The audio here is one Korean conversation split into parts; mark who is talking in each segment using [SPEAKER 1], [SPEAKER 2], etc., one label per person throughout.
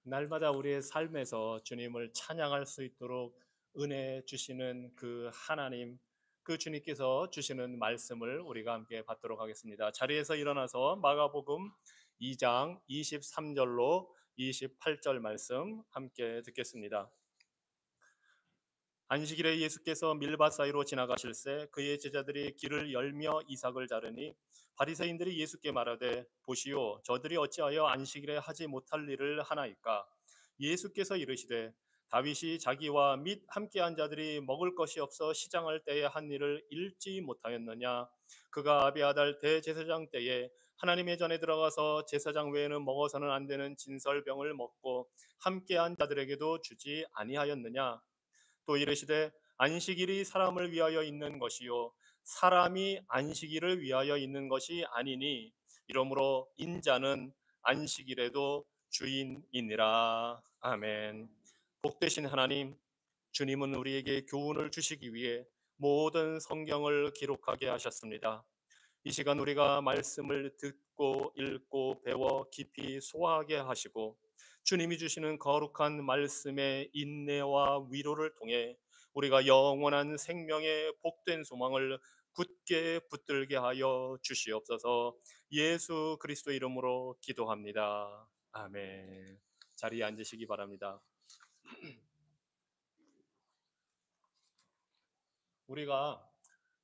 [SPEAKER 1] 날마다 우리의 삶에서 주님을 찬양할 수 있도록 은혜 주시는 그 하나님, 그 주님께서 주시는 말씀을 우리가 함께 받도록 하겠습니다. 자리에서 일어나서 마가복음 2장 23절로 28절 말씀 함께 듣겠습니다. 안식일에 예수께서 밀밭 사이로 지나가실새 그의 제자들이 길을 열며 이삭을 자르니 바리새인들이 예수께 말하되 보시오 저들이 어찌하여 안식일에 하지 못할 일을 하나이까. 예수께서 이르시되 다윗이 자기와 및 함께한 자들이 먹을 것이 없어 시장할 때에 한 일을 읽지 못하였느냐. 그가 아비아달 대제사장 때에 하나님의 전에 들어가서 제사장 외에는 먹어서는 안 되는 진설병을 먹고 함께한 자들에게도 주지 아니하였느냐. 또 이르시되 안식일이 사람을 위하여 있는 것이요 사람이 안식일을 위하여 있는 것이 아니니 이러므로 인자는 안식일에도 주인이니라. 아멘. 복되신 하나님, 주님은 우리에게 교훈을 주시기 위해 모든 성경을 기록하게 하셨습니다. 이 시간 우리가 말씀을 듣고 읽고 배워 깊이 소화하게 하시고 주님이 주시는 거룩한 말씀의 인내와 위로를 통해 우리가 영원한 생명의 복된 소망을 굳게 붙들게 하여 주시옵소서. 예수 그리스도 이름으로 기도합니다. 아멘. 자리에 앉으시기 바랍니다. 우리가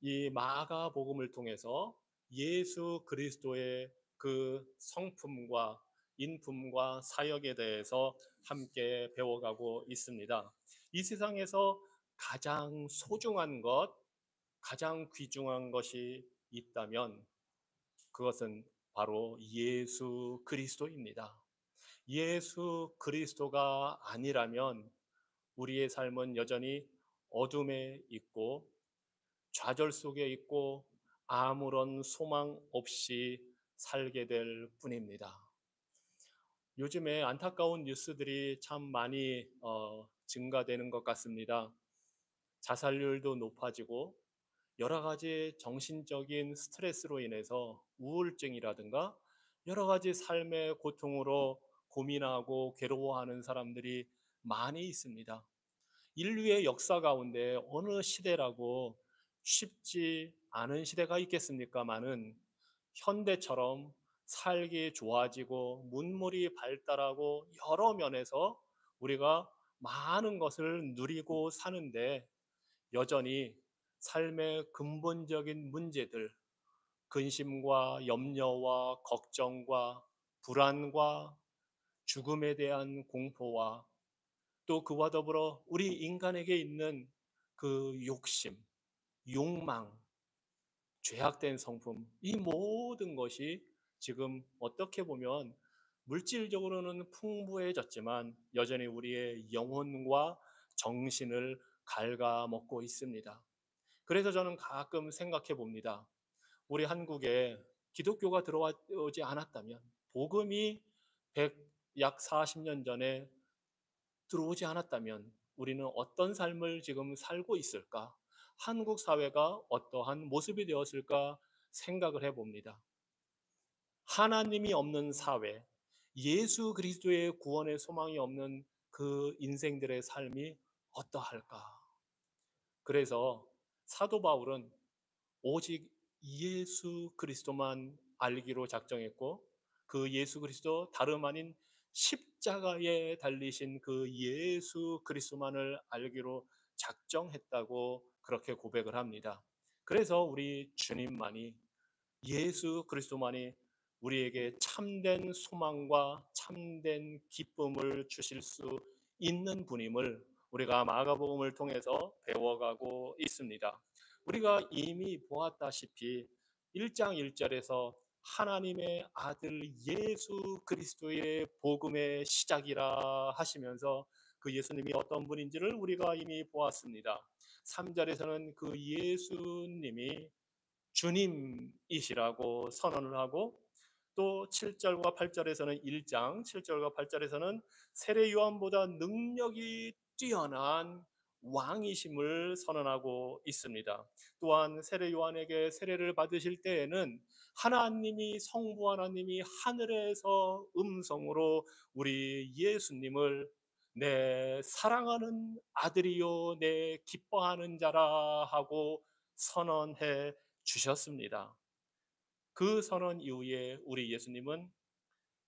[SPEAKER 1] 이 마가복음을 통해서 예수 그리스도의 그 성품과 인품과 사역에 대해서 함께 배워가고 있습니다. 이 세상에서 가장 소중한 것, 가장 귀중한 것이 있다면 그것은 바로 예수 그리스도입니다. 예수 그리스도가 아니라면 우리의 삶은 여전히 어둠에 있고 좌절 속에 있고 아무런 소망 없이 살게 될 뿐입니다. 요즘에 안타까운 뉴스들이 참 많이 증가되는 것 같습니다. 자살률도 높아지고 여러 가지 정신적인 스트레스로 인해서 우울증이라든가 여러 가지 삶의 고통으로 고민하고 괴로워하는 사람들이 많이 있습니다. 인류의 역사 가운데 어느 시대라고 쉽지 않은 시대가 있겠습니까마는 현대처럼 살기 좋아지고 문물이 발달하고 여러 면에서 우리가 많은 것을 누리고 사는데 여전히 삶의 근본적인 문제들, 근심과 염려와 걱정과 불안과 죽음에 대한 공포와 또 그와 더불어 우리 인간에게 있는 그 욕심, 욕망, 죄악된 성품, 이 모든 것이 지금 어떻게 보면 물질적으로는 풍부해졌지만 여전히 우리의 영혼과 정신을 ඝ아먹고 있습니다. 그래서 저는 가끔 생각해 봅니다. 우리 한국에 기독교가 들어오지 않았다면, 복음이 약 40년 전에 들어오지 않았다면 우리는 어떤 삶을 지금 살고 있을까? 한국 사회가 어떠한 모습이 되었을까 생각을 해봅니다. 하나님이 없는 사회, 예수 그리스도의 구원의 소망이 없는 그 인생들의 삶이 어떠할까? 그래서 사도 바울은 오직 예수 그리스도만 알기로 작정했고 그 예수 그리스도 다름 아닌 십자가에 달리신 그 예수 그리스도만을 알기로 작정했다고 그렇게 고백을 합니다. 그래서 우리 주님만이 예수 그리스도만이 우리에게 참된 소망과 참된 기쁨을 주실 수 있는 분임을 우리가 마가복음을 통해서 배워가고 있습니다. 우리가 이미 보았다시피 1장 1절에서 하나님의 아들 예수 그리스도의 복음의 시작이라 하시면서 그 예수님이 어떤 분인지를 우리가 이미 보았습니다. 3절에서는 그 예수님이 주님이시라고 선언을 하고 또 7절과 8절에서는 1장 7절과 8절에서는 세례 요한보다 능력이 뛰어난 왕이심을 선언하고 있습니다. 또한 세례 요한에게 세례를 받으실 때에는 하나님이 성부 하나님이 하늘에서 음성으로 우리 예수님을 내 사랑하는 아들이요 내 기뻐하는 자라 하고 선언해 주셨습니다. 그 선언 이후에 우리 예수님은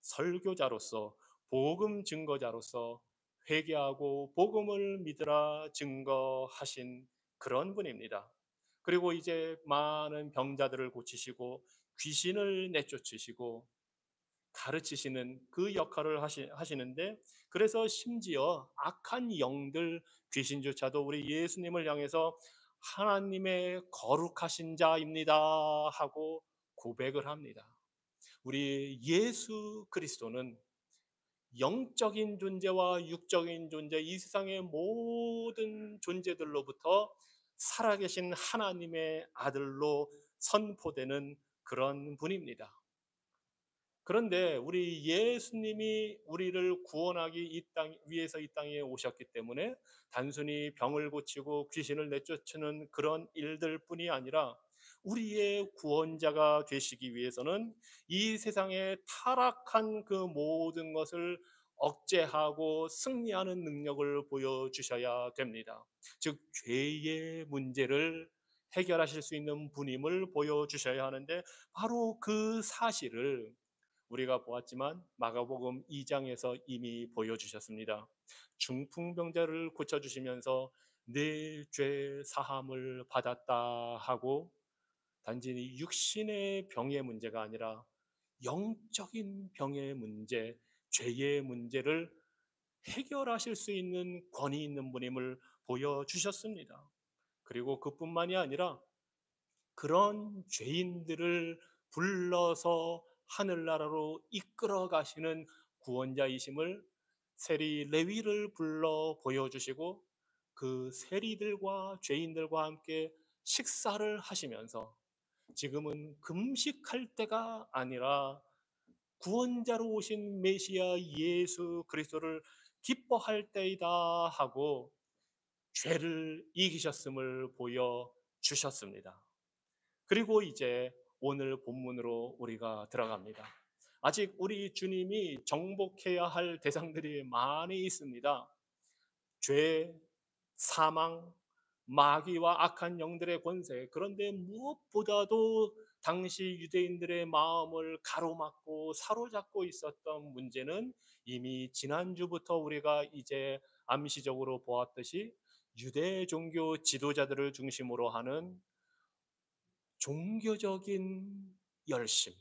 [SPEAKER 1] 설교자로서 복음 증거자로서 회개하고 복음을 믿으라 증거하신 그런 분입니다. 그리고 이제 많은 병자들을 고치시고 귀신을 내쫓으시고 가르치시는 그 역할을 하시는데, 그래서 심지어 악한 영들 귀신조차도 우리 예수님을 향해서 하나님의 거룩하신 자입니다 하고 고백을 합니다. 우리 예수 그리스도는 영적인 존재와 육적인 존재, 이 세상의 모든 존재들로부터 살아계신 하나님의 아들로 선포되는 그런 분입니다. 그런데 우리 예수님이 우리를 구원하기 위해서 이 땅에 오셨기 때문에 단순히 병을 고치고 귀신을 내쫓는 그런 일들뿐이 아니라 우리의 구원자가 되시기 위해서는 이 세상의 타락한 그 모든 것을 억제하고 승리하는 능력을 보여주셔야 됩니다. 즉 죄의 문제를 해결하실 수 있는 분임을 보여주셔야 하는데, 바로 그 사실을 우리가 보았지만 마가복음 2장에서 이미 보여주셨습니다. 중풍병자를 고쳐주시면서 내 죄 사함을 받았다 하고, 단지 육신의 병의 문제가 아니라 영적인 병의 문제, 죄의 문제를 해결하실 수 있는 권위 있는 분임을 보여주셨습니다. 그리고 그뿐만이 아니라 그런 죄인들을 불러서 하늘나라로 이끌어 가시는 구원자이심을 세리 레위를 불러 보여주시고, 그 세리들과 죄인들과 함께 식사를 하시면서 지금은 금식할 때가 아니라 구원자로 오신 메시아 예수 그리스도를 기뻐할 때이다 하고 죄를 이기셨음을 보여 주셨습니다. 그리고 이제 오늘 본문으로 우리가 들어갑니다. 아직 우리 주님이 정복해야 할 대상들이 많이 있습니다. 죄, 사망, 마귀와 악한 영들의 권세. 그런데 무엇보다도 당시 유대인들의 마음을 가로막고 사로잡고 있었던 문제는 이미 지난주부터 우리가 이제 암시적으로 보았듯이 유대 종교 지도자들을 중심으로 하는 종교적인 열심,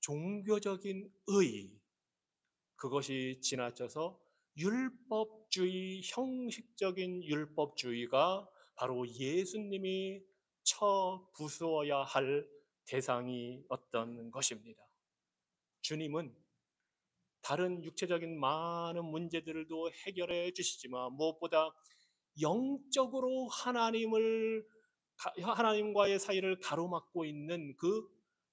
[SPEAKER 1] 종교적인 의, 그것이 지나쳐서 율법주의, 형식적인 율법주의가 바로 예수님이 처 부수어야 할 대상이었던 것입니다. 주님은 다른 육체적인 많은 문제들도 해결해 주시지만 무엇보다 영적으로 하나님과의 사이를 가로막고 있는 그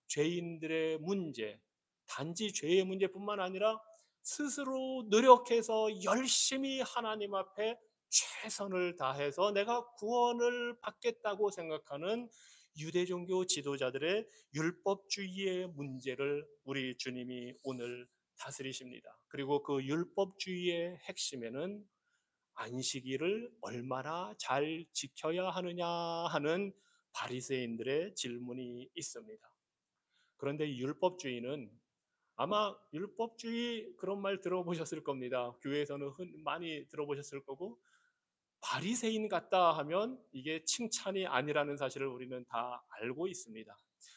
[SPEAKER 1] 죄인들의 문제, 단지 죄의 문제뿐만 아니라 스스로 노력해서 열심히 하나님 앞에 최선을 다해서 내가 구원을 받겠다고 생각하는 유대 종교 지도자들의 율법주의의 문제를 우리 주님이 오늘 다스리십니다. 그리고 그 율법주의의 핵심에는 안식일을 얼마나 잘 지켜야 하느냐 하는 바리새인들의 질문이 있습니다. 그런데 율법주의는, 아마 율법주의 그런 말 들어보셨을 겁니다. 교회에서는 많이 들어보셨을 거고, 바리새인 같다 하면 이게 칭찬이 아니라는 사실을 우리는 다 알고 있습니다.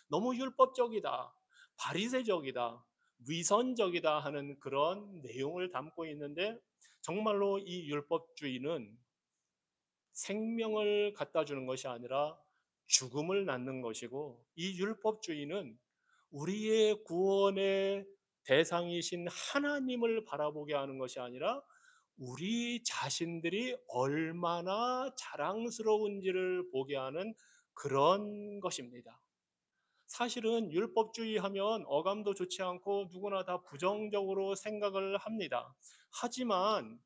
[SPEAKER 1] 너무 율법적이다, 바리새적이다, 위선적이다 하는 그런 내용을 담고 있는데, 정말로 이 율법주의는 생명을 갖다 주는 것이 아니라 죽음을 낳는 것이고, 이 율법주의는 우리의 구원의 대상이신 하나님을 바라보게 하는 것이 아니라 우리 자신들이 얼마나 자랑스러운지를 보게 하는 그런 것입니다. 사실은 율법주의 하면 어감도 좋지 않고 누구나 다 부정적으로 생각을 합니다. 하지만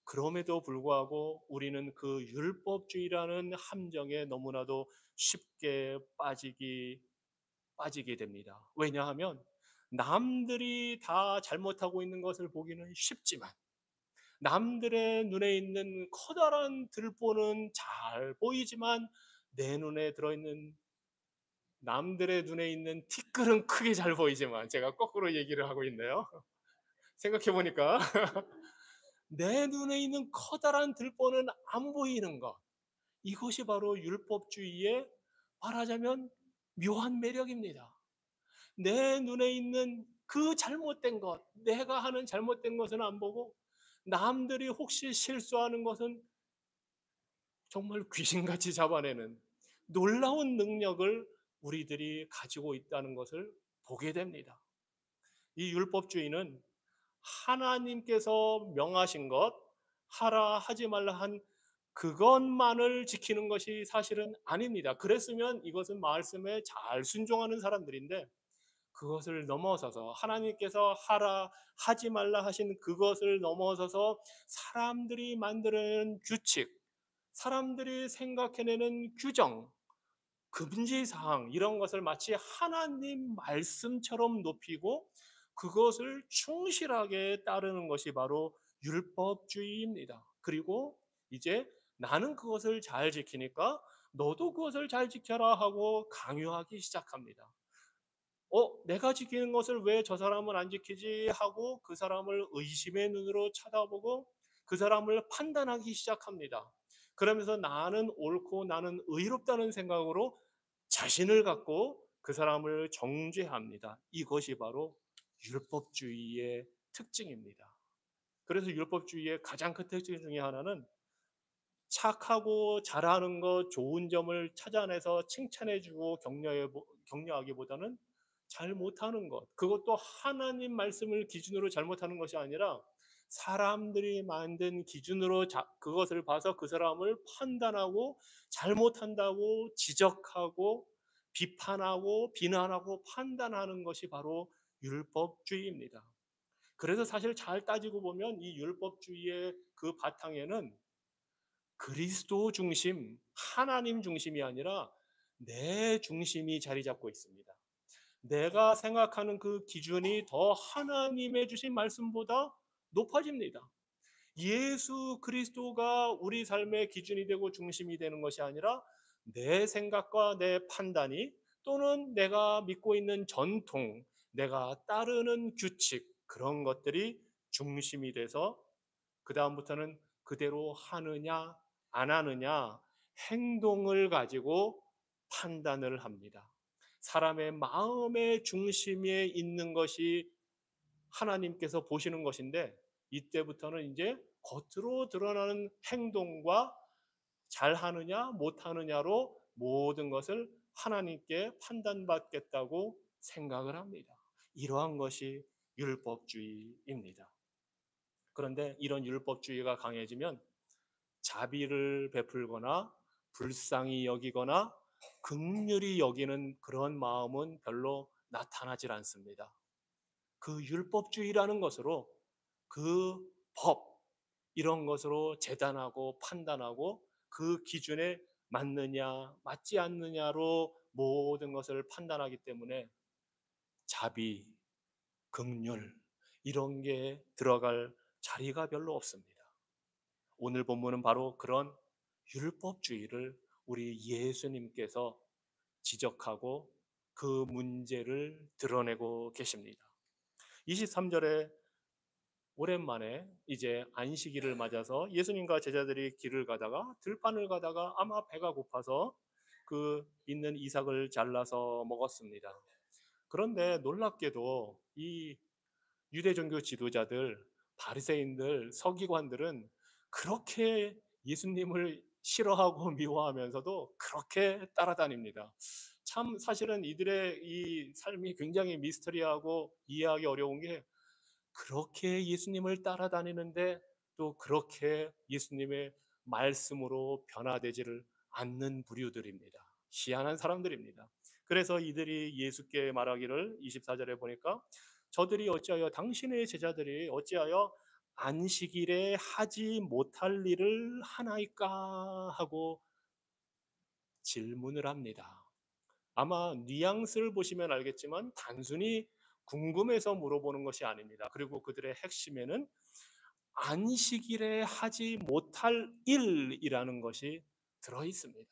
[SPEAKER 1] 그럼에도 불구하고 우리는 그 율법주의라는 함정에 너무나도 쉽게 빠지게 됩니다. 왜냐하면 남들이 다 잘못하고 있는 것을 보기는 쉽지만 남들의 눈에 있는 커다란 들보는 잘 보이지만 내 눈에 들어있는 남들의 눈에 있는 티끌은 크게 잘 보이지만 제가 거꾸로 얘기를 하고 있네요. 생각해 보니까 내 눈에 있는 커다란 들보는 안 보이는 것. 이것이 바로 율법주의의 말하자면 묘한 매력입니다. 내 눈에 있는 그 잘못된 것, 내가 하는 잘못된 것은 안 보고 남들이 혹시 실수하는 것은 정말 귀신같이 잡아내는 놀라운 능력을 우리들이 가지고 있다는 것을 보게 됩니다. 이 율법주의는 하나님께서 명하신 것, 하라 하지 말라 한 그것만을 지키는 것이 사실은 아닙니다. 그랬으면 이것은 말씀에 잘 순종하는 사람들인데 그것을 넘어서서 하나님께서 하라 하지 말라 하신 그것을 넘어서서 사람들이 만드는 규칙, 사람들이 생각해내는 규정, 금지사항 이런 것을 마치 하나님 말씀처럼 높이고 그것을 충실하게 따르는 것이 바로 율법주의입니다. 그리고 이제 나는 그것을 잘 지키니까 너도 그것을 잘 지켜라 하고 강요하기 시작합니다. 내가 지키는 것을 왜 저 사람은 안 지키지 하고 그 사람을 의심의 눈으로 쳐다보고 그 사람을 판단하기 시작합니다. 그러면서 나는 옳고 나는 의롭다는 생각으로 자신을 갖고 그 사람을 정죄합니다. 이것이 바로 율법주의의 특징입니다. 그래서 율법주의의 가장 큰 특징 중에 하나는 착하고 잘하는 것, 좋은 점을 찾아내서 칭찬해주고 격려하기보다는 잘 못하는 것, 그것도 하나님 말씀을 기준으로 잘못하는 것이 아니라 사람들이 만든 기준으로 그것을 봐서 그 사람을 판단하고 잘못한다고 지적하고 비판하고 비난하고 판단하는 것이 바로 율법주의입니다. 그래서 사실 잘 따지고 보면 이 율법주의의 그 바탕에는 그리스도 중심, 하나님 중심이 아니라 내 중심이 자리 잡고 있습니다. 내가 생각하는 그 기준이 더 하나님의 주신 말씀보다 높아집니다. 예수 그리스도가 우리 삶의 기준이 되고 중심이 되는 것이 아니라 내 생각과 내 판단이 또는 내가 믿고 있는 전통, 내가 따르는 규칙, 그런 것들이 중심이 돼서 그다음부터는 그대로 하느냐, 안 하느냐, 행동을 가지고 판단을 합니다. 사람의 마음의 중심에 있는 것이 하나님께서 보시는 것인데, 이때부터는 이제 겉으로 드러나는 행동과 잘하느냐, 못하느냐로 모든 것을 하나님께 판단받겠다고 생각을 합니다. 이러한 것이 율법주의입니다. 그런데 이런 율법주의가 강해지면 자비를 베풀거나 불쌍히 여기거나 긍휼히 여기는 그런 마음은 별로 나타나질 않습니다. 그 율법주의라는 것으로 그 법, 이런 것으로 재단하고 판단하고 그 기준에 맞느냐 맞지 않느냐로 모든 것을 판단하기 때문에 자비, 긍휼 이런 게 들어갈 자리가 별로 없습니다. 오늘 본문은 바로 그런 율법주의를 우리 예수님께서 지적하고 그 문제를 드러내고 계십니다. 23절에 오랜만에 이제 안식일을 맞아서 예수님과 제자들이 길을 가다가 들판을 가다가 아마 배가 고파서 그 있는 이삭을 잘라서 먹었습니다. 그런데 놀랍게도 이 유대 종교 지도자들, 바리새인들, 서기관들은 그렇게 예수님을 싫어하고 미워하면서도 그렇게 따라다닙니다. 참 사실은 이들의 이 삶이 굉장히 미스터리하고 이해하기 어려운 게 그렇게 예수님을 따라다니는데 또 그렇게 예수님의 말씀으로 변화되지를 않는 부류들입니다. 희한한 사람들입니다. 그래서 이들이 예수께 말하기를 24절에 보니까 저들이 어찌하여 당신의 제자들이 어찌하여 안식일에 하지 못할 일을 하나이까 하고 질문을 합니다. 아마 뉘앙스를 보시면 알겠지만 단순히 궁금해서 물어보는 것이 아닙니다. 그리고 그들의 핵심에는 안식일에 하지 못할 일이라는 것이 들어 있습니다.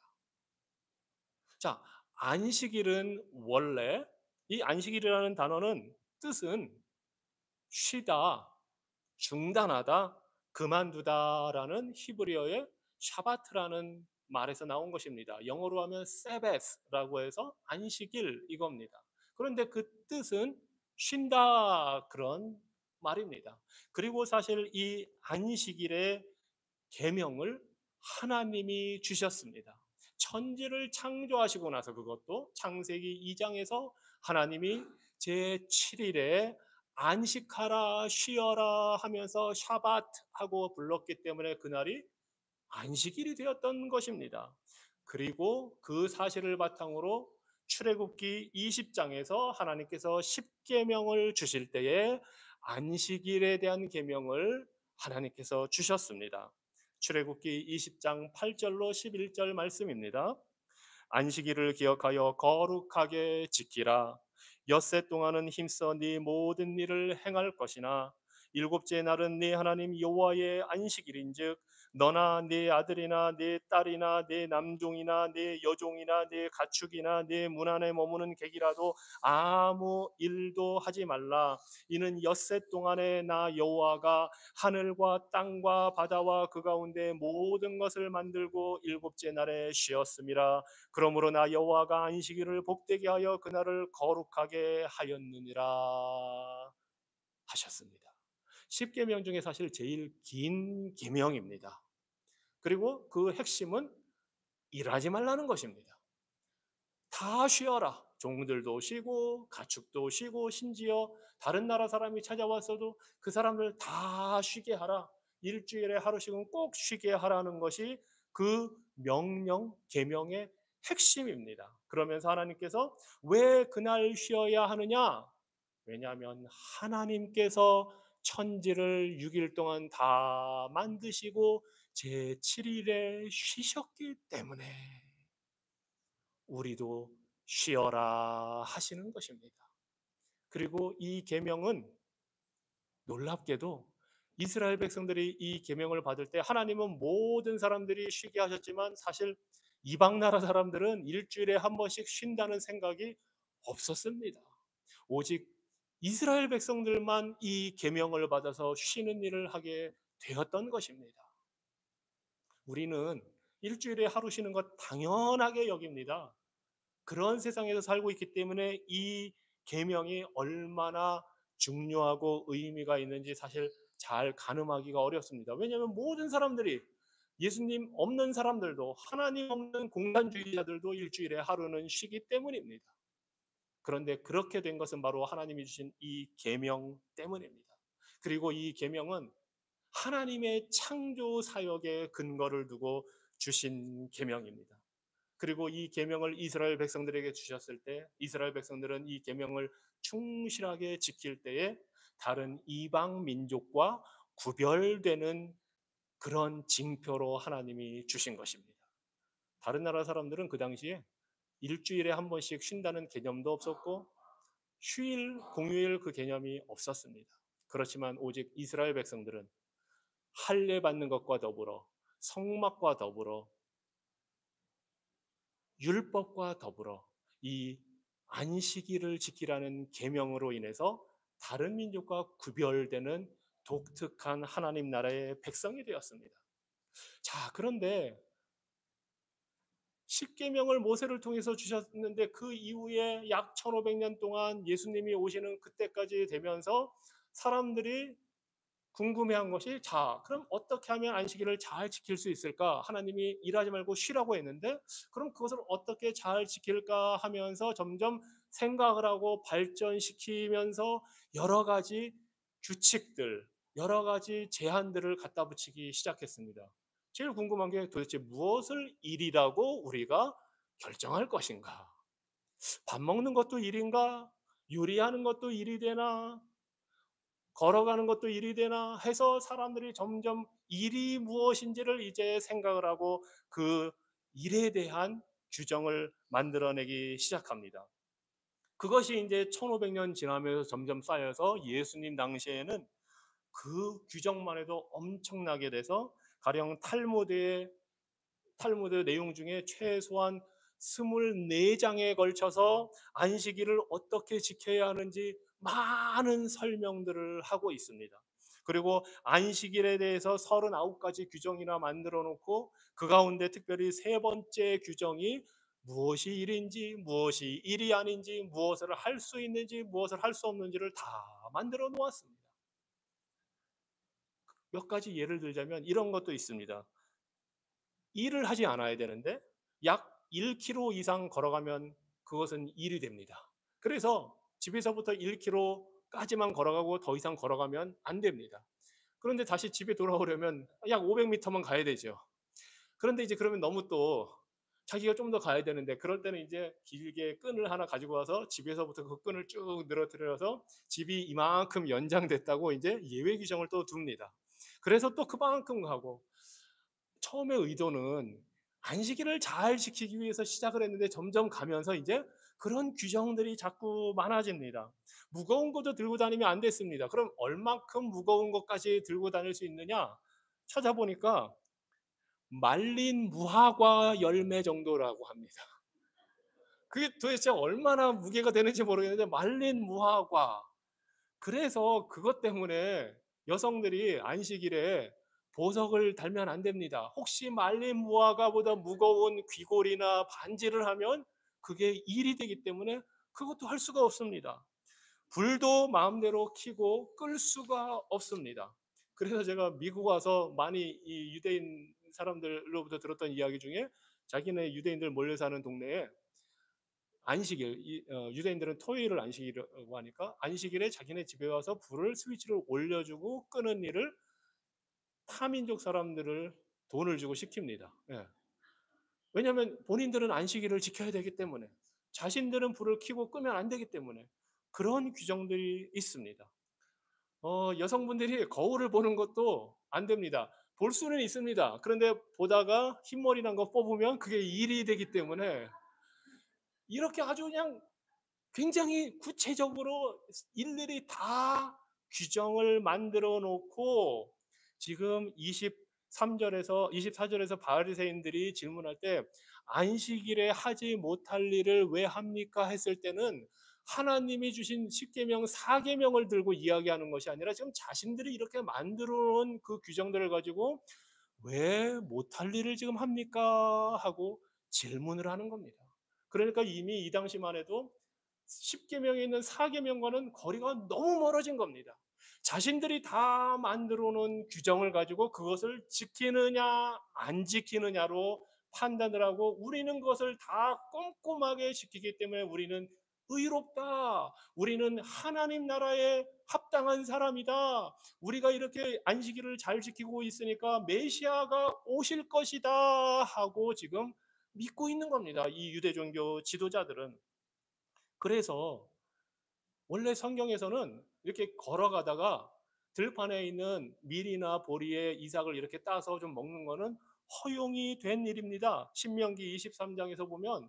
[SPEAKER 1] 자, 안식일은 원래 이 안식일이라는 단어는 뜻은 쉬다, 중단하다, 그만두다라는 히브리어의 샤바트라는 말에서 나온 것입니다. 영어로 하면 세베스라고 해서 안식일 이겁니다. 그런데 그 뜻은 쉰다 그런 말입니다. 그리고 사실 이 안식일의 계명을 하나님이 주셨습니다. 천지를 창조하시고 나서 그것도 창세기 2장에서 하나님이 제7일에 안식하라 쉬어라 하면서 샤바트 하고 불렀기 때문에 그날이 안식일이 되었던 것입니다. 그리고 그 사실을 바탕으로 출애굽기 20장에서 하나님께서 10계명을 주실 때에 안식일에 대한 계명을 하나님께서 주셨습니다. 출애굽기 20장 8절로 11절 말씀입니다. 안식일을 기억하여 거룩하게 지키라. 엿새 동안은 힘써 네 모든 일을 행할 것이나 일곱째 날은 네 하나님 여호와의 안식일인즉 너나 네 아들이나 네 딸이나 네 남종이나 네 여종이나 네 가축이나 네 문 안에 머무는 객이라도 아무 일도 하지 말라. 이는 엿새 동안에 나 여호와가 하늘과 땅과 바다와 그 가운데 모든 것을 만들고 일곱째 날에 쉬었음이라. 그러므로 나 여호와가 안식일을 복되게 하여 그날을 거룩하게 하였느니라 하셨습니다. 10계명 중에 사실 제일 긴 계명입니다. 그리고 그 핵심은 일하지 말라는 것입니다. 다 쉬어라. 종들도 쉬고 가축도 쉬고 심지어 다른 나라 사람이 찾아왔어도 그 사람들 다 쉬게 하라. 일주일에 하루씩은 꼭 쉬게 하라는 것이 그 명령 계명의 핵심입니다. 그러면서 하나님께서 왜 그날 쉬어야 하느냐? 왜냐하면 하나님께서 천지를 6일 동안 다 만드시고 제7일에 쉬셨기 때문에 우리도 쉬어라 하시는 것입니다. 그리고 이 계명은 놀랍게도 이스라엘 백성들이 이 계명을 받을 때 하나님은 모든 사람들이 쉬게 하셨지만 사실 이방 나라 사람들은 일주일에 한 번씩 쉰다는 생각이 없었습니다. 오직 이스라엘 백성들만 이 계명을 받아서 쉬는 일을 하게 되었던 것입니다. 우리는 일주일에 하루 쉬는 것 당연하게 여깁니다. 그런 세상에서 살고 있기 때문에 이 계명이 얼마나 중요하고 의미가 있는지 사실 잘 가늠하기가 어렵습니다. 왜냐하면 모든 사람들이 예수님 없는 사람들도 하나님 없는 공산주의자들도 일주일에 하루는 쉬기 때문입니다. 그런데 그렇게 된 것은 바로 하나님이 주신 이 계명 때문입니다. 그리고 이 계명은 하나님의 창조 사역에 근거를 두고 주신 계명입니다. 그리고 이 계명을 이스라엘 백성들에게 주셨을 때 이스라엘 백성들은 이 계명을 충실하게 지킬 때에 다른 이방 민족과 구별되는 그런 징표로 하나님이 주신 것입니다. 다른 나라 사람들은 그 당시에 일주일에 한 번씩 쉰다는 개념도 없었고 휴일, 공휴일 그 개념이 없었습니다. 그렇지만 오직 이스라엘 백성들은 할례 받는 것과 더불어 성막과 더불어 율법과 더불어 이 안식일을 지키라는 계명으로 인해서 다른 민족과 구별되는 독특한 하나님 나라의 백성이 되었습니다. 자, 그런데 십계명을 모세를 통해서 주셨는데 그 이후에 약 1500년 동안 예수님이 오시는 그때까지 되면서 사람들이 궁금해한 것이 자, 그럼 어떻게 하면 안식일을 잘 지킬 수 있을까? 하나님이 일하지 말고 쉬라고 했는데 그럼 그것을 어떻게 잘 지킬까 하면서 점점 생각을 하고 발전시키면서 여러 가지 규칙들, 여러 가지 제한들을 갖다 붙이기 시작했습니다. 제일 궁금한 게 도대체 무엇을 일이라고 우리가 결정할 것인가? 밥 먹는 것도 일인가? 요리하는 것도 일이 되나? 걸어가는 것도 일이 되나 해서 사람들이 점점 일이 무엇인지를 이제 생각을 하고 그 일에 대한 규정을 만들어내기 시작합니다. 그것이 이제 1500년 지나면서 점점 쌓여서 예수님 당시에는 그 규정만 해도 엄청나게 돼서 가령 탈무드 내용 중에 최소한 24장에 걸쳐서 안식일을 어떻게 지켜야 하는지 많은 설명들을 하고 있습니다. 그리고 안식일에 대해서 39가지 규정이나 만들어 놓고 그 가운데 특별히 세 번째 규정이 무엇이 일인지 무엇이 일이 아닌지 무엇을 할 수 있는지 무엇을 할 수 없는지를 다 만들어 놓았습니다. 몇 가지 예를 들자면 이런 것도 있습니다. 일을 하지 않아야 되는데 약 1km 이상 걸어가면 그것은 일이 됩니다. 그래서 집에서부터 1km까지만 걸어가고 더 이상 걸어가면 안 됩니다. 그런데 다시 집에 돌아오려면 약 500m만 가야 되죠. 그런데 이제 그러면 너무 또 자기가 좀 더 가야 되는데 그럴 때는 이제 길게 끈을 하나 가지고 와서 집에서부터 그 끈을 쭉 늘어뜨려서 집이 이만큼 연장됐다고 이제 예외 규정을 또 둡니다. 그래서 또 그만큼 가고 처음에 의도는 안식일을 잘 지키기 위해서 시작을 했는데 점점 가면서 이제 그런 규정들이 자꾸 많아집니다. 무거운 것도 들고 다니면 안 됐습니다. 그럼 얼만큼 무거운 것까지 들고 다닐 수 있느냐? 찾아보니까 말린 무화과 열매 정도라고 합니다. 그게 도대체 얼마나 무게가 되는지 모르겠는데 말린 무화과. 그래서 그것 때문에 여성들이 안식일에 보석을 달면 안 됩니다. 혹시 말린 무화과보다 무거운 귀걸이나 반지를 하면 그게 일이 되기 때문에 그것도 할 수가 없습니다. 불도 마음대로 켜고 끌 수가 없습니다. 그래서 제가 미국 와서 많이 이 유대인 사람들로부터 들었던 이야기 중에 자기네 유대인들 몰려 사는 동네에 안식일, 유대인들은 토요일을 안식일이라고 하니까 안식일에 자기네 집에 와서 불을 스위치를 올려주고 끄는 일을 타민족 사람들을 돈을 주고 시킵니다. 예. 왜냐하면 본인들은 안식일을 지켜야 되기 때문에 자신들은 불을 켜고 끄면 안 되기 때문에 그런 규정들이 있습니다. 여성분들이 거울을 보는 것도 안 됩니다. 볼 수는 있습니다. 그런데 보다가 흰머리 난 거 뽑으면 그게 일이 되기 때문에 이렇게 아주 그냥 굉장히 구체적으로 일일이 다 규정을 만들어 놓고 지금 23절에서 24절에서 바리새인들이 질문할 때 안식일에 하지 못할 일을 왜 합니까 했을 때는 하나님이 주신 십계명 사계명을 들고 이야기하는 것이 아니라 지금 자신들이 이렇게 만들어 놓은 그 규정들을 가지고 왜 못할 일을 지금 합니까 하고 질문을 하는 겁니다. 그러니까 이미 이 당시만 해도 10계명에 있는 4계명과는 거리가 너무 멀어진 겁니다. 자신들이 다 만들어 놓은 규정을 가지고 그것을 지키느냐 안 지키느냐로 판단을 하고 우리는 그것을 다 꼼꼼하게 지키기 때문에 우리는 의롭다. 우리는 하나님 나라에 합당한 사람이다. 우리가 이렇게 안식일을 잘 지키고 있으니까 메시아가 오실 것이다 하고 지금 믿고 있는 겁니다. 이 유대 종교 지도자들은. 그래서 원래 성경에서는 이렇게 걸어가다가 들판에 있는 밀이나 보리의 이삭을 이렇게 따서 좀 먹는 거는 허용이 된 일입니다. 신명기 23장에서 보면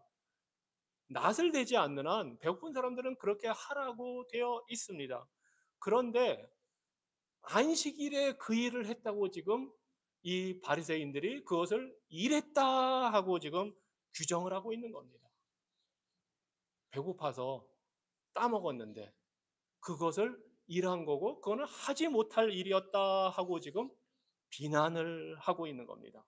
[SPEAKER 1] 낫을 대지 않는 한 배고픈 사람들은 그렇게 하라고 되어 있습니다. 그런데 안식일에 그 일을 했다고 지금 이 바리새인들이 그것을 일했다 하고 지금 규정을 하고 있는 겁니다. 배고파서 따먹었는데 그것을 일한 거고 그거는 하지 못할 일이었다 하고 지금 비난을 하고 있는 겁니다.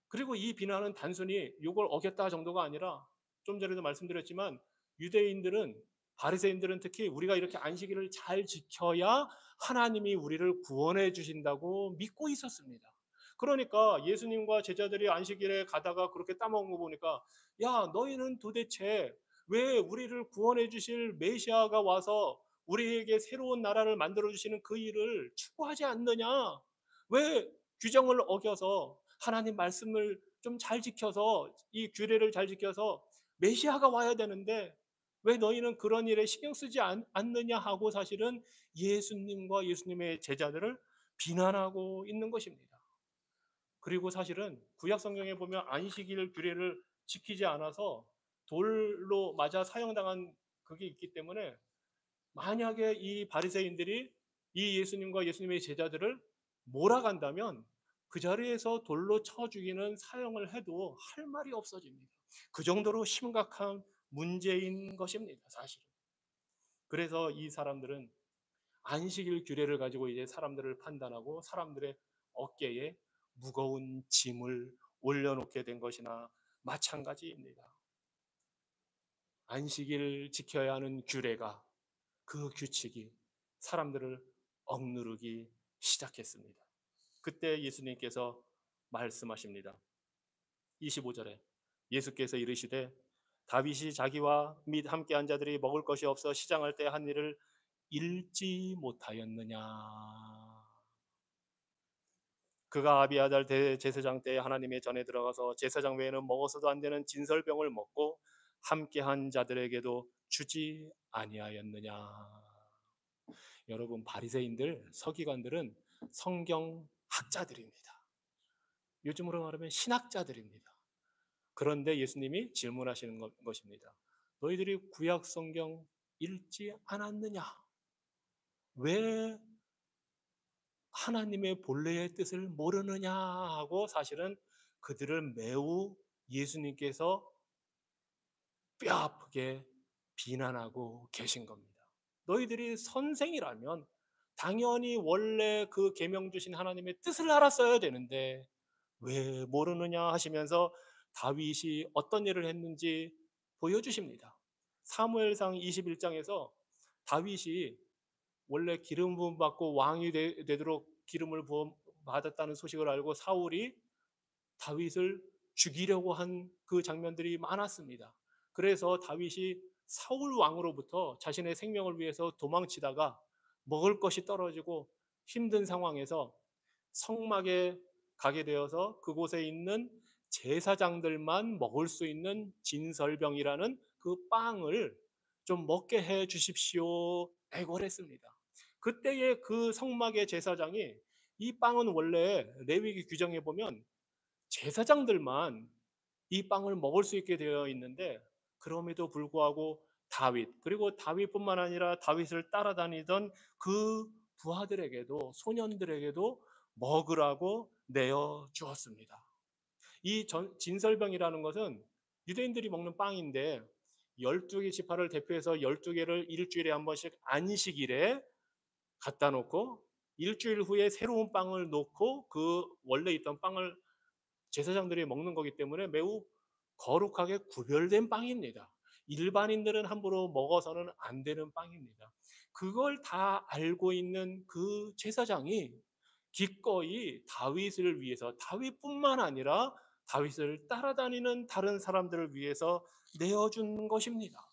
[SPEAKER 1] 그리고 이 비난은 단순히 이걸 어겼다 정도가 아니라 좀 전에도 말씀드렸지만 유대인들은 바리새인들은 특히 우리가 이렇게 안식일을 잘 지켜야 하나님이 우리를 구원해 주신다고 믿고 있었습니다. 그러니까 예수님과 제자들이 안식일에 가다가 그렇게 따먹은 거 보니까 야 너희는 도대체 왜 우리를 구원해 주실 메시아가 와서 우리에게 새로운 나라를 만들어 주시는 그 일을 추구하지 않느냐? 왜 규정을 어겨서 하나님 말씀을 좀 잘 지켜서 이 규례를 잘 지켜서 메시아가 와야 되는데 왜 너희는 그런 일에 신경 쓰지 않느냐 하고 사실은 예수님과 예수님의 제자들을 비난하고 있는 것입니다. 그리고 사실은 구약 성경에 보면 안식일 규례를 지키지 않아서 돌로 맞아 사형당한 그게 있기 때문에 만약에 이 바리새인들이 이 예수님과 예수님의 제자들을 몰아간다면 그 자리에서 돌로 쳐 죽이는 사형을 해도 할 말이 없어집니다. 그 정도로 심각한 문제인 것입니다, 사실은. 그래서 이 사람들은 안식일 규례를 가지고 이제 사람들을 판단하고 사람들의 어깨에 무거운 짐을 올려놓게 된 것이나 마찬가지입니다. 안식일 지켜야 하는 규례가, 그 규칙이 사람들을 억누르기 시작했습니다. 그때 예수님께서 말씀하십니다. 25절에 예수께서 이르시되 다윗이 자기와 및 함께한 자들이 먹을 것이 없어 시장할 때 한 일을 읽지 못하였느냐. 그가 아비아달 대제사장 때 하나님의 전에 들어가서 제사장 외에는 먹어서도 안 되는 진설병을 먹고 함께한 자들에게도 주지 아니하였느냐. 여러분, 바리새인들, 서기관들은 성경 학자들입니다. 요즘으로 말하면 신학자들입니다. 그런데 예수님이 질문하시는 것입니다. 너희들이 구약 성경 읽지 않았느냐? 왜 하나님의 본래의 뜻을 모르느냐 하고 사실은 그들을 매우 예수님께서 뼈아프게 비난하고 계신 겁니다. 너희들이 선생이라면 당연히 원래 그 계명 주신 하나님의 뜻을 알았어야 되는데 왜 모르느냐 하시면서 다윗이 어떤 일을 했는지 보여주십니다. 사무엘상 21장에서 다윗이 원래 기름 부음 받고 왕이 되도록 기름을 부음 받았다는 소식을 알고 사울이 다윗을 죽이려고 한 그 장면들이 많았습니다. 그래서 다윗이 사울 왕으로부터 자신의 생명을 위해서 도망치다가 먹을 것이 떨어지고 힘든 상황에서 성막에 가게 되어서 그곳에 있는 제사장들만 먹을 수 있는 진설병이라는 그 빵을 좀 먹게 해 주십시오 애걸했습니다. 그때의 그 성막의 제사장이 이 빵은 원래 레위기 규정에 보면 제사장들만 이 빵을 먹을 수 있게 되어 있는데 그럼에도 불구하고 다윗, 그리고 다윗뿐만 아니라 다윗을 따라다니던 그 부하들에게도 소년들에게도 먹으라고 내어 주었습니다. 이 진설병이라는 것은 유대인들이 먹는 빵인데 12개 지파를 대표해서 12개를 일주일에 한 번씩 안식일에 갖다 놓고 일주일 후에 새로운 빵을 놓고 그 원래 있던 빵을 제사장들이 먹는 거기 때문에 매우 거룩하게 구별된 빵입니다. 일반인들은 함부로 먹어서는 안 되는 빵입니다. 그걸 다 알고 있는 그 제사장이 기꺼이 다윗을 위해서, 다윗뿐만 아니라 다윗을 따라다니는 다른 사람들을 위해서 내어준 것입니다.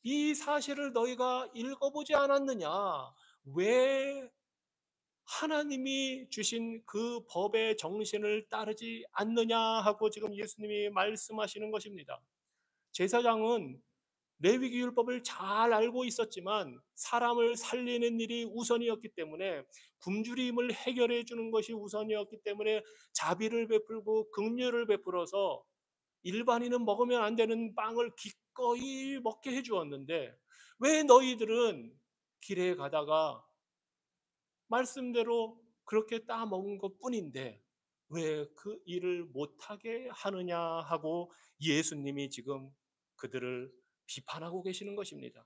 [SPEAKER 1] 이 사실을 너희가 읽어보지 않았느냐? 왜 하나님이 주신 그 법의 정신을 따르지 않느냐 하고 지금 예수님이 말씀하시는 것입니다. 제사장은 레위기 율법을 잘 알고 있었지만 사람을 살리는 일이 우선이었기 때문에 굶주림을 해결해 주는 것이 우선이었기 때문에 자비를 베풀고 긍휼을 베풀어서 일반인은 먹으면 안 되는 빵을 기꺼이 먹게 해 주었는데 왜 너희들은 길에 가다가 말씀대로 그렇게 따먹은 것 뿐인데 왜 그 일을 못하게 하느냐 하고 예수님이 지금 그들을 비판하고 계시는 것입니다.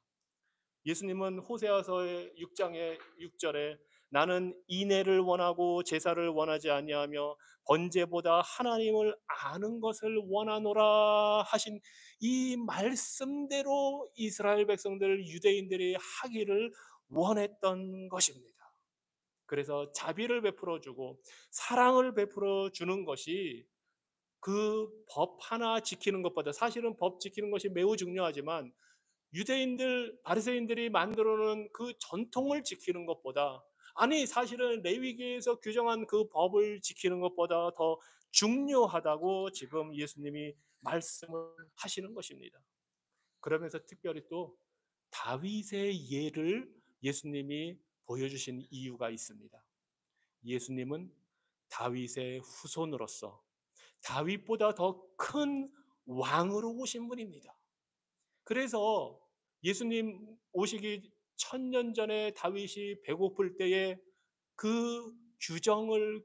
[SPEAKER 1] 예수님은 호세아서의 6장의 6절에 나는 인애를 원하고 제사를 원하지 아니하며 번제보다 하나님을 아는 것을 원하노라 하신 이 말씀대로 이스라엘 백성들 유대인들이 하기를 원했던 것입니다. 그래서 자비를 베풀어 주고 사랑을 베풀어 주는 것이 그 법 하나 지키는 것보다, 사실은 법 지키는 것이 매우 중요하지만 유대인들 바리새인들이 만들어 놓은 그 전통을 지키는 것보다, 아니 사실은 레위기에서 규정한 그 법을 지키는 것보다 더 중요하다고 지금 예수님이 말씀을 하시는 것입니다. 그러면서 특별히 또 다윗의 예를 예수님이 보여주신 이유가 있습니다. 예수님은 다윗의 후손으로서 다윗보다 더 큰 왕으로 오신 분입니다. 그래서 예수님 오시기 1000년 전에 다윗이 배고플 때에 그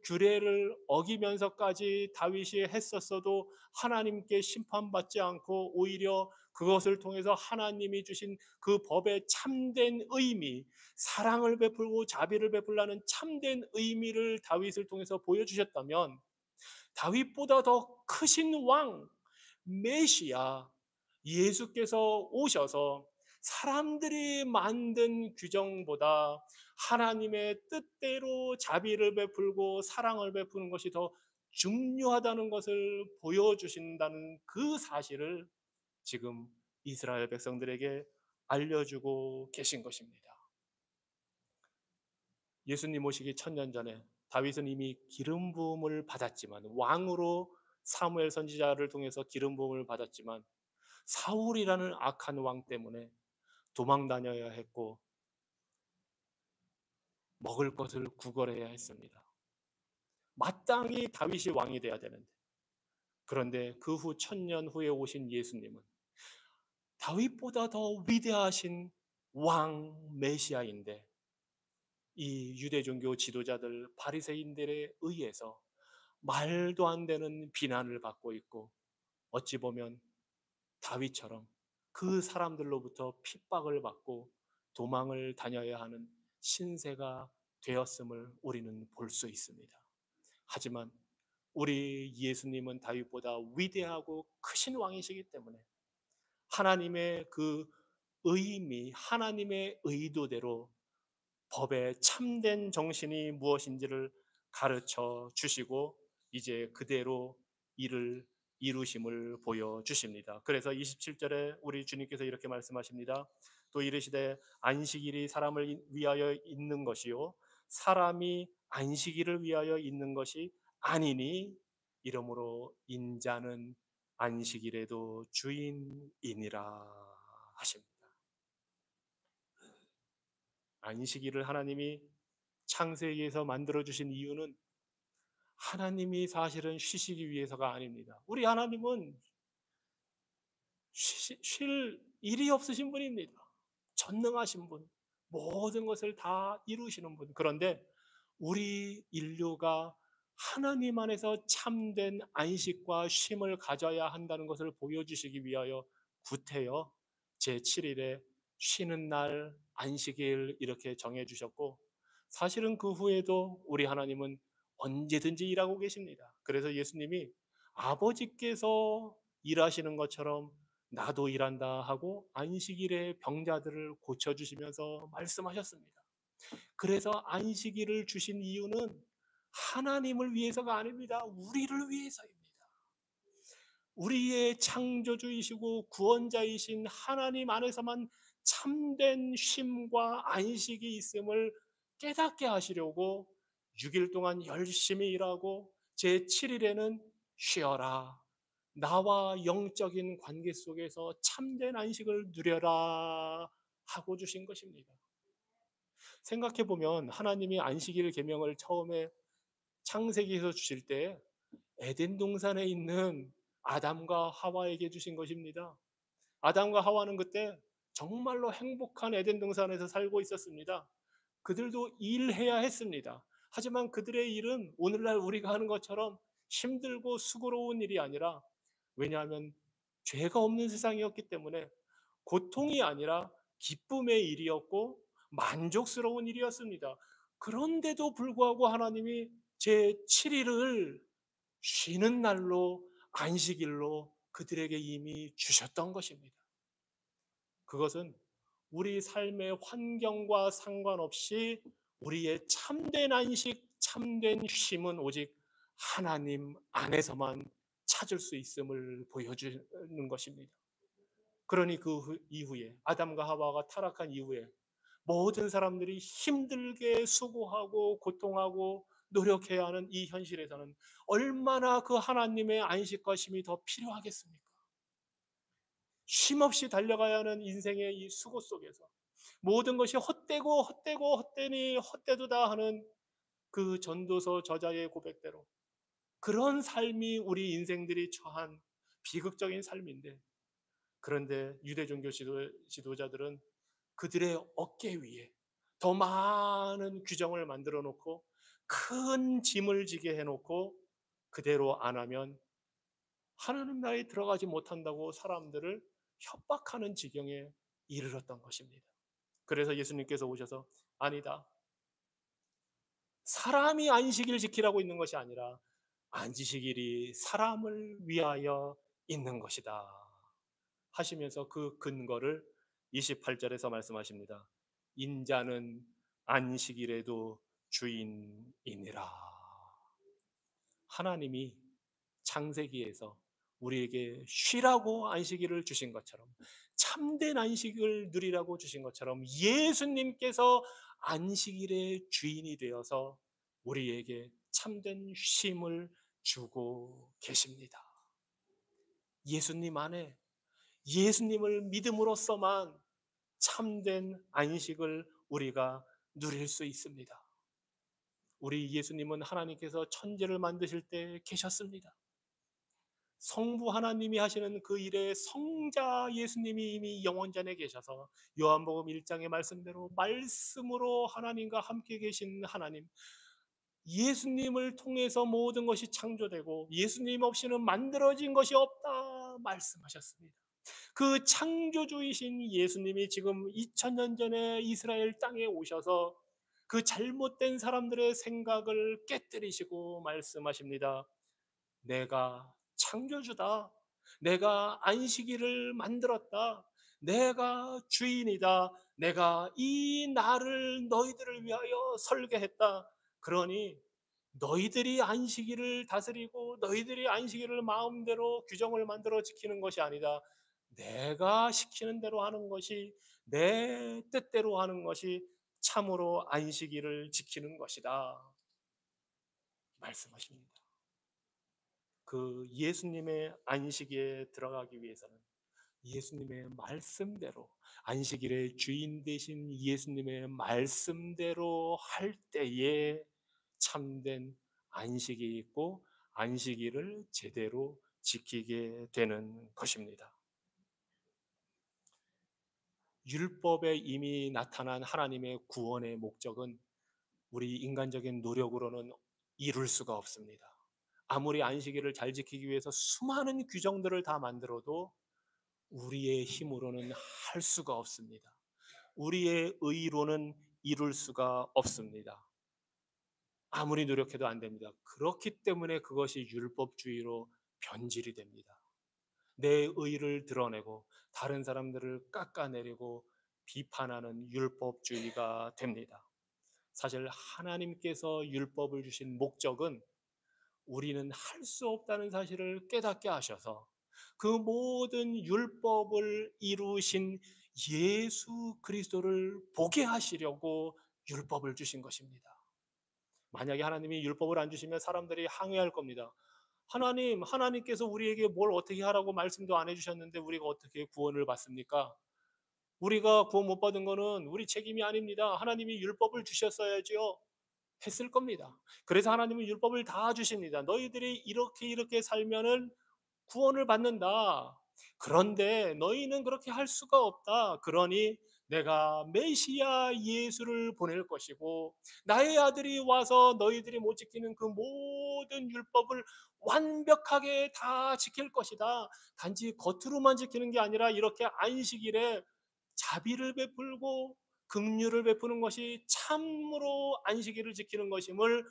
[SPEAKER 1] 규례를 어기면서까지 다윗이 했었어도 하나님께 심판받지 않고 오히려 그것을 통해서 하나님이 주신 그 법의 참된 의미, 사랑을 베풀고 자비를 베풀라는 참된 의미를 다윗을 통해서 보여주셨다면 다윗보다 더 크신 왕, 메시아, 예수께서 오셔서 사람들이 만든 규정보다 하나님의 뜻대로 자비를 베풀고 사랑을 베푸는 것이 더 중요하다는 것을 보여주신다는 그 사실을 지금 이스라엘 백성들에게 알려주고 계신 것입니다. 예수님 오시기 1000년 전에 다윗은 이미 기름 부음을 받았지만 왕으로 사무엘 선지자를 통해서 기름 부음을 받았지만 사울이라는 악한 왕 때문에 도망 다녀야 했고 먹을 것을 구걸해야 했습니다. 마땅히 다윗이 왕이 돼야 되는데 그런데 그 후 1000년 후에 오신 예수님은 다윗보다 더 위대하신 왕 메시아인데 이 유대 종교 지도자들 바리새인들에 의해서 말도 안 되는 비난을 받고 있고 어찌 보면 다윗처럼 그 사람들로부터 핍박을 받고 도망을 다녀야 하는 신세가 되었음을 우리는 볼 수 있습니다. 하지만 우리 예수님은 다윗보다 위대하고 크신 왕이시기 때문에 하나님의 그 의미, 하나님의 의도대로 법의 참된 정신이 무엇인지를 가르쳐 주시고 이제 그대로 이를 이루심을 보여주십니다. 그래서 27절에 우리 주님께서 이렇게 말씀하십니다. 또 이르시되 안식일이 사람을 위하여 있는 것이요 사람이 안식일을 위하여 있는 것이 아니니 이러므로 인자는 안식일에도 주인이니라 하십니다. 안식일을 하나님이 창세기에서 만들어 주신 이유는 하나님이 사실은 쉬시기 위해서가 아닙니다. 우리 하나님은 쉴 일이 없으신 분입니다. 전능하신 분, 모든 것을 다 이루시는 분. 그런데 우리 인류가 하나님 안에서 참된 안식과 쉼을 가져야 한다는 것을 보여주시기 위하여 구태여 제7일에 쉬는 날 안식일 이렇게 정해 주셨고 사실은 그 후에도 우리 하나님은 언제든지 일하고 계십니다. 그래서 예수님이 아버지께서 일하시는 것처럼 나도 일한다 하고 안식일에 병자들을 고쳐주시면서 말씀하셨습니다. 그래서 안식일을 주신 이유는 하나님을 위해서가 아닙니다. 우리를 위해서입니다. 우리의 창조주이시고 구원자이신 하나님 안에서만 참된 쉼과 안식이 있음을 깨닫게 하시려고 6일 동안 열심히 일하고 제7일에는 쉬어라. 나와 영적인 관계 속에서 참된 안식을 누려라 하고 주신 것입니다. 생각해 보면 하나님이 안식일 계명을 처음에 창세기에서 주실 때 에덴 동산에 있는 아담과 하와에게 주신 것입니다. 아담과 하와는 그때 정말로 행복한 에덴 동산에서 살고 있었습니다. 그들도 일해야 했습니다. 하지만 그들의 일은 오늘날 우리가 하는 것처럼 힘들고 수고로운 일이 아니라 왜냐하면 죄가 없는 세상이었기 때문에 고통이 아니라 기쁨의 일이었고 만족스러운 일이었습니다. 그런데도 불구하고 하나님이 제 7일을 쉬는 날로 안식일로 그들에게 이미 주셨던 것입니다. 그것은 우리 삶의 환경과 상관없이 우리의 참된 안식, 참된 쉼은 오직 하나님 안에서만 찾을 수 있음을 보여주는 것입니다. 그러니 그 이후에 아담과 하와가 타락한 이후에 모든 사람들이 힘들게 수고하고 고통하고 노력해야 하는 이 현실에서는 얼마나 그 하나님의 안식과 쉼이 더 필요하겠습니까? 쉼없이 달려가야 하는 인생의 이 수고 속에서 모든 것이 헛되고 헛되고 헛되니 헛되도다 하는 그 전도서 저자의 고백대로 그런 삶이 우리 인생들이 처한 비극적인 삶인데, 그런데 유대 종교 지도자들은 그들의 어깨 위에 더 많은 규정을 만들어 놓고 큰 짐을 지게 해놓고 그대로 안 하면 하나님 나라에 들어가지 못한다고 사람들을 협박하는 지경에 이르렀던 것입니다. 그래서 예수님께서 오셔서 아니다. 사람이 안식일을 지키라고 있는 것이 아니라 안식일이 사람을 위하여 있는 것이다 하시면서 그 근거를 28절에서 말씀하십니다. 인자는 안식일에도 주인이니라. 하나님이 창세기에서 우리에게 쉬라고 안식일을 주신 것처럼, 참된 안식을 누리라고 주신 것처럼 예수님께서 안식일의 주인이 되어서 우리에게 참된 쉼을 주고 계십니다. 예수님 안에, 예수님을 믿음으로써만 참된 안식을 우리가 누릴 수 있습니다. 우리 예수님은 하나님께서 천지를 만드실 때 계셨습니다. 성부 하나님이 하시는 그 일에 성자 예수님이 이미 영원전에 계셔서 요한복음 1장의 말씀대로 말씀으로 하나님과 함께 계신 하나님, 예수님을 통해서 모든 것이 창조되고 예수님 없이는 만들어진 것이 없다 말씀하셨습니다. 그 창조주이신 예수님이 지금 2000년 전에 이스라엘 땅에 오셔서 그 잘못된 사람들의 생각을 깨뜨리시고 말씀하십니다. 내가 창조주다. 내가 안식일을 만들었다. 내가 주인이다. 내가 이 날을 너희들을 위하여 설계했다. 그러니 너희들이 안식일을 다스리고 너희들이 안식일을 마음대로 규정을 만들어 지키는 것이 아니다. 내가 시키는 대로 하는 것이, 내 뜻대로 하는 것이 참으로 안식일을 지키는 것이다 말씀하십니다. 그 예수님의 안식에 들어가기 위해서는 예수님의 말씀대로, 안식일의 주인 되신 예수님의 말씀대로 할 때에 참된 안식이 있고 안식일을 제대로 지키게 되는 것입니다. 율법에 이미 나타난 하나님의 구원의 목적은 우리 인간적인 노력으로는 이룰 수가 없습니다. 아무리 안식일을 잘 지키기 위해서 수많은 규정들을 다 만들어도 우리의 힘으로는 할 수가 없습니다. 우리의 의로는 이룰 수가 없습니다. 아무리 노력해도 안 됩니다. 그렇기 때문에 그것이 율법주의로 변질이 됩니다. 내 의를 드러내고 다른 사람들을 깎아내리고 비판하는 율법주의가 됩니다. 사실 하나님께서 율법을 주신 목적은 우리는 할 수 없다는 사실을 깨닫게 하셔서 그 모든 율법을 이루신 예수 그리스도를 보게 하시려고 율법을 주신 것입니다. 만약에 하나님이 율법을 안 주시면 사람들이 항의할 겁니다. 하나님께서 우리에게 뭘 어떻게 하라고 말씀도 안 해주셨는데 우리가 어떻게 구원을 받습니까? 우리가 구원 못 받은 거는 우리 책임이 아닙니다. 하나님이 율법을 주셨어야지요. 했을 겁니다. 그래서 하나님은 율법을 다 주십니다. 너희들이 이렇게 살면은 구원을 받는다. 그런데 너희는 그렇게 할 수가 없다. 그러니 내가 메시아 예수를 보낼 것이고 나의 아들이 와서 너희들이 못 지키는 그 모든 율법을 완벽하게 다 지킬 것이다. 단지 겉으로만 지키는 게 아니라 이렇게 안식일에 자비를 베풀고 긍휼을 베푸는 것이 참으로 안식일을 지키는 것임을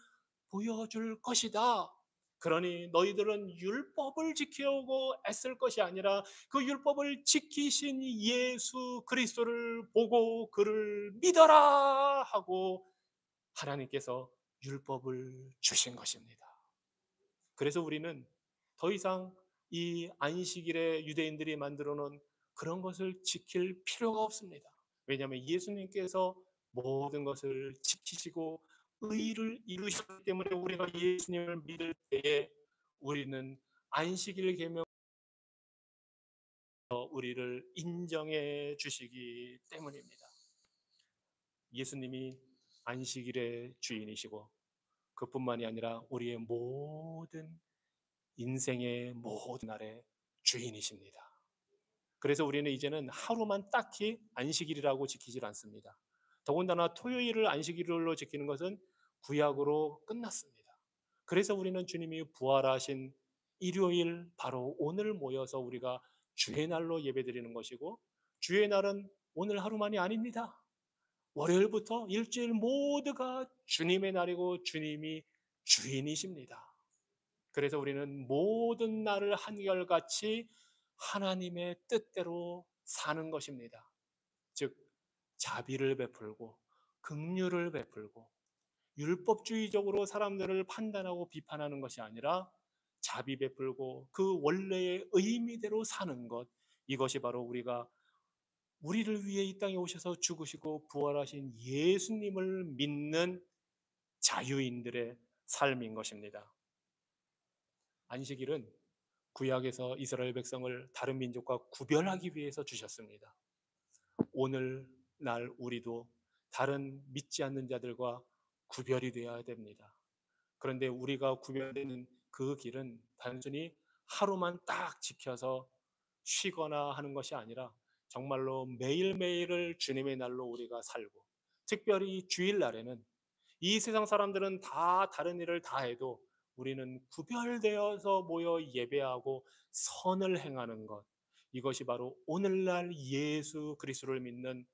[SPEAKER 1] 보여줄 것이다. 그러니 너희들은 율법을 지키려고 애쓸 것이 아니라 그 율법을 지키신 예수 그리스도를 보고 그를 믿어라 하고 하나님께서 율법을 주신 것입니다. 그래서 우리는 더 이상 이 안식일에 유대인들이 만들어 놓은 그런 것을 지킬 필요가 없습니다. 왜냐하면 예수님께서 모든 것을 지키시고 의를 이루셨기 때문에 우리가 예수님을 믿을 때에 우리는 안식일 계명 우리를 인정해 주시기 때문입니다. 예수님이 안식일의 주인이시고 그뿐만이 아니라 우리의 모든 인생의 모든 날의 주인이십니다. 그래서 우리는 이제는 하루만 딱히 안식일이라고 지키질 않습니다. 더군다나 토요일을 안식일로 지키는 것은 구약으로 끝났습니다. 그래서 우리는 주님이 부활하신 일요일 바로 오늘 모여서 우리가 주의 날로 예배드리는 것이고, 주의 날은 오늘 하루만이 아닙니다. 월요일부터 일주일 모두가 주님의 날이고 주님이 주인이십니다. 그래서 우리는 모든 날을 한결같이 하나님의 뜻대로 사는 것입니다. 즉 자비를 베풀고 긍휼을 베풀고 율법주의적으로 사람들을 판단하고 비판하는 것이 아니라 자비 베풀고 그 원래의 의미대로 사는 것, 이것이 바로 우리가 우리를 위해 이 땅에 오셔서 죽으시고 부활하신 예수님을 믿는 자유인들의 삶인 것입니다. 안식일은 구약에서 이스라엘 백성을 다른 민족과 구별하기 위해서 주셨습니다. 오늘날 우리도 다른 믿지 않는 자들과 구별이 되어야 됩니다. 그런데 우리가 구별되는 그 길은 단순히 하루만 딱 지켜서 쉬거나 하는 것이 아니라 정말로 매일매일을 주님의 날로 우리가 살고, 특별히 주일날에는 이 세상 사람들은 다 다른 일을 다 해도 우리는 구별되어서 모여 예배하고 선을 행하는 것, 이것이 바로 오늘날 예수 그리스도를 믿는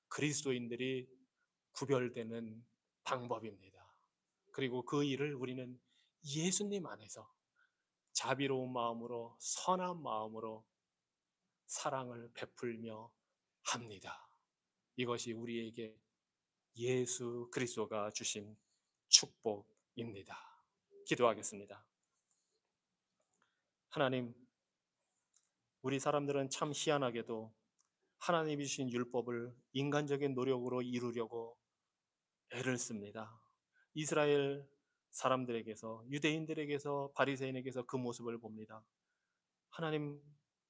[SPEAKER 1] 그리스도인들이 구별되는 방법입니다. 그리고 그 일을 우리는 예수님 안에서 자비로운 마음으로 선한 마음으로 사랑을 베풀며 합니다. 이것이 우리에게 예수 그리스도가 주신 축복입니다. 기도하겠습니다. 하나님, 우리 사람들은 참 희한하게도 하나님이 주신 율법을 인간적인 노력으로 이루려고 애를 씁니다. 이스라엘 사람들에게서, 유대인들에게서, 바리새인에게서 그 모습을 봅니다. 하나님,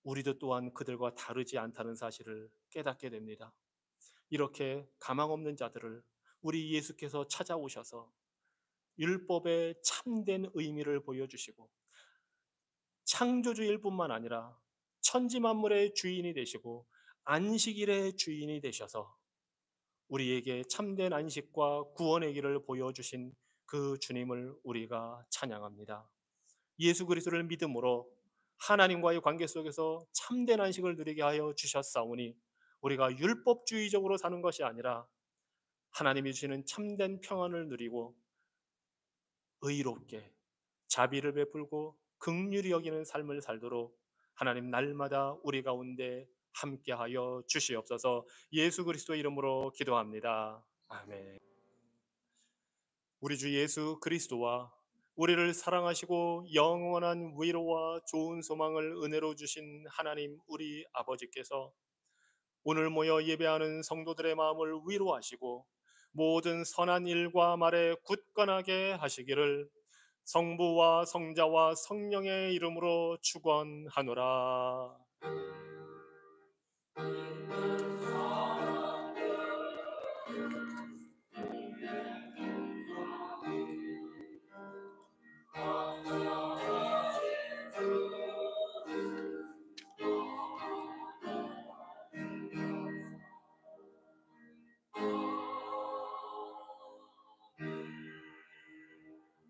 [SPEAKER 1] 우리도 또한 그들과 다르지 않다는 사실을 깨닫게 됩니다. 이렇게 가망 없는 자들을 우리 예수께서 찾아오셔서 율법의 참된 의미를 보여주시고, 창조주일 뿐만 아니라 천지 만물의 주인이 되시고 안식일의 주인이 되셔서 우리에게 참된 안식과 구원의 길을 보여주신 그 주님을 우리가 찬양합니다. 예수 그리스도를 믿음으로 하나님과의 관계 속에서 참된 안식을 누리게 하여 주셨사오니 우리가 율법주의적으로 사는 것이 아니라 하나님이 주시는 참된 평안을 누리고 의롭게 자비를 베풀고 긍휼히 여기는 삶을 살도록 하나님 날마다 우리 가운데 함께하여 주시옵소서. 예수 그리스도 이름으로 기도합니다. 아멘. 우리 주 예수 그리스도와 우리를 사랑하시고 영원한 위로와 좋은 소망을 은혜로 주신 하나님 우리 아버지께서 오늘 모여 예배하는 성도들의 마음을 위로하시고 모든 선한 일과 말에 굳건하게 하시기를 성부와 성자와 성령의 이름으로 축원하노라.